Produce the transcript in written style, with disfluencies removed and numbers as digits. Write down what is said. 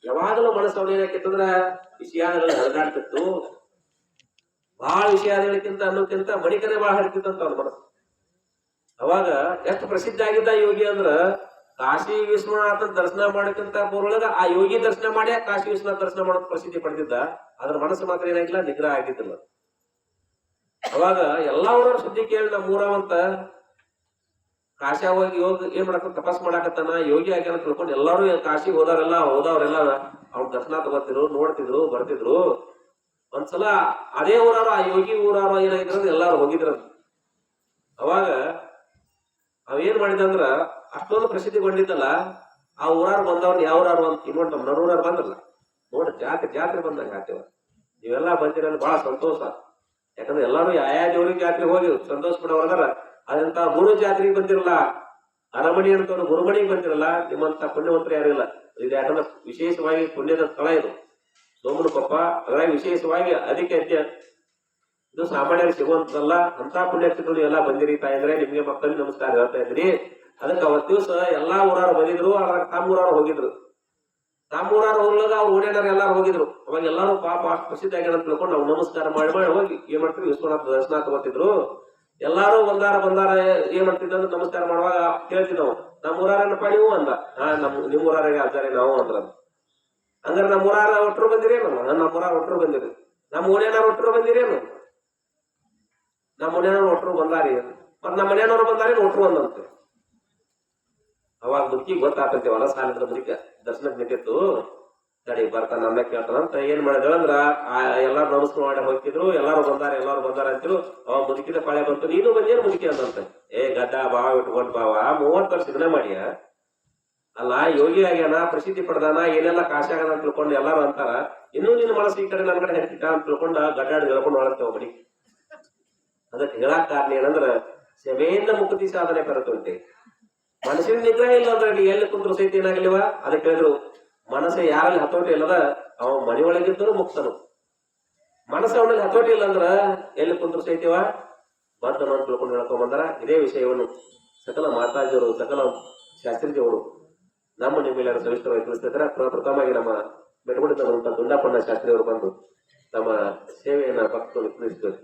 ಯಾವಾಗಲೂ ಮನಸ್ಸು ಅವನ ಏನಾಕಿತ್ತಂದ್ರ ವಿಷಯಾದಿಗಳು ಹರಿದಾಡ್ತಿತ್ತು. ಬಹಳ ವಿಷಯಾದಿಗಳಕ್ಕಿಂತ ಅನ್ನೋಕ್ಕಿಂತ ಮಣಿಕನೇ ಬಹಳ ಹರಿತಿತ್ತಂತ ಅವನ ಮನಸ್ಸು. ಅವಾಗ ಎಷ್ಟು ಪ್ರಸಿದ್ಧ ಆಗಿದ್ದ ಯೋಗಿ ಅಂದ್ರ ಕಾಶಿ ವಿಶ್ವನಾಥನ ದರ್ಶನ ಮಾಡೋಕ್ಕಿಂತ ಪೂರ್ವೊಳಗ ಆ ಯೋಗಿ ದರ್ಶನ ಮಾಡಿ ಕಾಶಿ ವಿಶ್ವನಾಥ ದರ್ಶನ ಮಾಡೋಕ್ ಪ್ರಸಿದ್ಧಿ ಪಡೆದಿದ್ದ. ಅದ್ರ ಮನಸ್ಸು ಮಾತ್ರ ಏನಾಗಿಲ್ಲ, ನಿಗ್ರಹ ಆಗಿದ್ದಿಲ್ಲ. ಅವಾಗ ಎಲ್ಲಾ ಊರವ್ರ ಸುದ್ದಿ ಕೇಳಿ ನಮ್ಮೂರವಂತ ಕಾಶಿ ಹೋಗಿ ಯೋಗ ಏನ್ ಮಾಡಕ ತಪಸ್ ಮಾಡಾಕತ್ತಾನ, ಯೋಗಿ ಆಗ್ಯಾನ ತಿಳ್ಕೊಂಡು ಎಲ್ಲಾರು ಕಾಶಿ ಹೋದವರೆಲ್ಲ ಅವ್ನ ದರ್ಶನ ತಗೋತಿದ್ರು, ನೋಡ್ತಿದ್ರು, ಬರ್ತಿದ್ರು. ಒಂದ್ಸಲ ಅದೇ ಊರವ್ರು ಆ ಯೋಗಿ ಊರವ್ರು ಏನಾಗಿದ್ರು ಎಲ್ಲಾರು ಹೋಗಿದ್ರು. ಅವಾಗ ಅವೇನ್ ಮಾಡಿದಂದ್ರ ಅಷ್ಟೊಂದು ಪ್ರಸಿದ್ಧಿಗೊಂಡಿದ್ದಲ್ಲ, ಆ ಊರಾರು ಬಂದವ್ರು ಯಾವ ಊರಾರು ಅಂತ ಇನ್ನೊಂದು ನಮ್ಮ ನರೂರಾರು ಬಂದ್ರಲ್ಲ, ನೋಡಿ ಜಾತ್ರೆ ಬಂದಂಗ ಆಗ್ತೇವ. ನೀವೆಲ್ಲಾ ಬಂದಿರೋದು ಬಹಳ ಸಂತೋಷ. ಯಾಕಂದ್ರೆ ಎಲ್ಲಾರು ಯಾವ ದೇವ್ರಿಗೆ ಜಾತ್ರೆ ಹೋಗಿ ಸಂತೋಷ ಪಡೋರ್ಗಾರ ಅದಂತ ಗುರು ಜಾತ್ರೆಗೆ ಬಂದಿರಲ್ಲ, ಅರಮಣಿ ಅಂತವ್ರು ಗುರುಮಣಿಗೆ ಬಂದಿರಲ್ಲ, ನಿಮ್ಮಂತ ಪುಣ್ಯವಂತರು ಯಾರಿಲ್ಲ. ಇದು ಯಾಕಂದ್ರೆ ವಿಶೇಷವಾಗಿ ಪುಣ್ಯದ ಸ್ಥಳ ಇದು ಸೋಮನಕೊಪ್ಪ. ಅದ್ರಾಗ ವಿಶೇಷವಾಗಿ ಅದಕ್ಕೆ ಇದು ಸಾಮಾನ್ಯರಿಗೆ ಸಿಗುವಂತಲ್ಲ. ಅಂತ ಪುಣ್ಯಕ್ಷರು ಎಲ್ಲ ಬಂದಿರಿ ತಾಯಂದ್ರೆ, ನಿಮ್ಗೆ ಮಕ್ಕಳಿಗೆ ನಮಸ್ಕಾರ ಹೇಳ್ತಾ ಇದ್ರಿ. ಅದಕ್ಕೆ ಅವತ್ ದಿವಸ ಎಲ್ಲಾ ಊರಾರು ಬಂದಿದ್ರು, ಅದ್ರಾಗ ತಮ್ಮೂರಾರು ಹೋಗಿದ್ರು. ತಮ್ಮೂರಾರು ಹೋಗ್ಲಾಗ ಅವ್ರು ಓಣ್ಯಾರ ಎಲ್ಲಾರು ಹೋಗಿದ್ರು. ಅವಾಗ ಎಲ್ಲಾರು ಪಾಪ ಅಷ್ಟು ಪ್ರಸಿದ್ಧ ಆಗ್ಯಾರ ಅಂತ ತಿಳ್ಕೊಂಡು ನಾವು ನಮಸ್ಕಾರ ಮಾಡಿ ಹೋಗಿ ಏನ್ ಮಾಡ್ತೀವಿ, ವಿಶ್ವನಾಥ ದರ್ಶನ ತಗೋತಿದ್ರು. ಎಲ್ಲಾರು ಬಂದಾರ ಏನ್ ಮಾಡ್ತಿದ್ದ ಅಂದ್ರೆ ನಮಸ್ಕಾರ ಮಾಡುವಾಗ ಕೇಳ್ತಿದ್ದವು, ನಮ್ಮ ಊರಾರನಪ್ಪ ನೀವು ಅಂದ. ನಿಮ್ ಊರಾರಿಗೆ ಆಚಾರ್ಯ ನಾವು ಅಂದ್ರ. ಹಂಗಾರೆ ನಮ್ಮ ಊರಾರ ಒಟ್ಟರು ಬಂದಿರೇನು? ನಮ್ಮ ಊರಾರ ಒಟ್ಟರು ಬಂದಿರಿ. ನಮ್ಮ ಓಣ್ಯಾನವ್ರು ಒಟ್ಟರು ಬಂದಿರೇನು? ನಮ್ಮ ಮನೆಯವ್ರು ಒಟ್ಟರು ಬಂದಾರಿ. ಮತ್ ನಮ್ಮ ಮನೆಯವ್ರು ಬಂದಾರಿ ಒಟ್ಟರು ಅಂದಂತೆ. ಅವಾಗ ಮುದುಕಿ ಗೊತ್ತಾಗ್ತೈತಿ, ಹೊಲ ಸಾಲಿದ್ರ ಮುದುಕ ದರ್ಶನಕ್ಕೆ ನಿಂತಿತ್ತು. ತಡಿ ಬರ್ತಾನ ನನ್ನ ಕೇಳ್ತಾನಂತ ಏನ್ ಮಾಡಿದ್ರು ಅಂದ್ರ ಎಲ್ಲಾರು ನಮಸ್ಕಾರ ಮಾಡಿ ಹೋಗ್ತಿದ್ರು. ಎಲ್ಲಾರು ಬಂದಾರ ಅಂತಿರು. ಅವ ಮುದುಕಿದ ಪಾಳೆ ಬಂತು, ನೀನು ಬಂದೇನು ಮುದುಕಿ ಅಂತಂತೆ. ಗಡ್ಡ ಬಾವ ಇಟ್ಕೊಂಡ್ ಬಾವ 30 ವರ್ಷ ಇದನ್ನ ಮಾಡಿಯ ಅಲ್ಲ, ಯೋಗಿ ಆಗ್ಯಾನ, ಪ್ರಸಿದ್ಧಿ ಪಡೆದಾನ, ಏನೆಲ್ಲ ಕಾಶಿ ಆಗ್ಯಾನ ಅಂತ ತಿಳ್ಕೊಂಡು ಎಲ್ಲಾರು ಅಂತಾರ. ಇನ್ನೂ ನಿನ್ನ ಮನಸ್ಸು ಈ ಕಡೆ ನನ್ನ ಕಡೆ ಹೆಟ್ಟಿಟ್ಟ ಅಂತ ತಿಳ್ಕೊಂಡ ಗಡ್ಡಾಡಿ ಹೇಳ್ಕೊಂಡು ಹೊಳರ್ತೇವ ಬಡಿ. ಅದಕ್ಕೆ ಹೇಳಕ್ ಕಾರಣ ಏನಂದ್ರ ಸೆವೆಯಿಂದ ಮುಕ್ತಿ ಸಾಧನೆ ಕರೆತುಂಟೆ. ಮನಸ್ಸಿನ ನಿಗ್ರಹ ಇಲ್ಲ ಅಂದ್ರೆ ಎಲ್ಲಿ ಕುಂದ್ರು ಸಹಿತ ಏನಾಗಲಿವ. ಅದಕ್ಕೆ ಹೇಳಿದ್ರು, ಮನಸ್ಸು ಯಾರಲ್ಲಿ ಹತೋಟಿ ಇಲ್ಲದ ಅವ ಮನೆ ಒಳಗಿದ್ದರೂ ಮುಕ್ತನು. ಮನಸ್ಸು ಅವನಲ್ಲಿ ಹತೋಟಿ ಇಲ್ಲ ಅಂದ್ರ ಎಲ್ಲಿ ಕುಂದ್ರು ಸಹಿತವ ಬದ್ದನು ಅಂತ ತಿಳ್ಕೊಂಡು ಹೇಳ್ಕೊಂಡ್ ಬಂದಾರ. ಇದೇ ವಿಷಯವನ್ನು ಸಕಲ ಮಾತಾಜಿಯವರು, ಸಕಲ ಶಾಸ್ತ್ರಿಜಿಯವರು ನಮ್ಮ ನಿಮ್ಮೆಲ್ಲರ ಸವಿಸ್ತರವಾಗಿ ತಿಳಿಸ್ತಿದ್ರೆ, ಪ್ರಥಮವಾಗಿ ನಮ್ಮ ಬೆಟ್ಟಗುಡಿದಂತ ದುಂಡಪ್ಪಣ್ಣ ಶಾಸ್ತ್ರಿಯವರು ಬಂದು ತಮ್ಮ ಸೇವೆಯನ್ನ ಭಕ್ತರು ತಿಳಿಸಿದರು.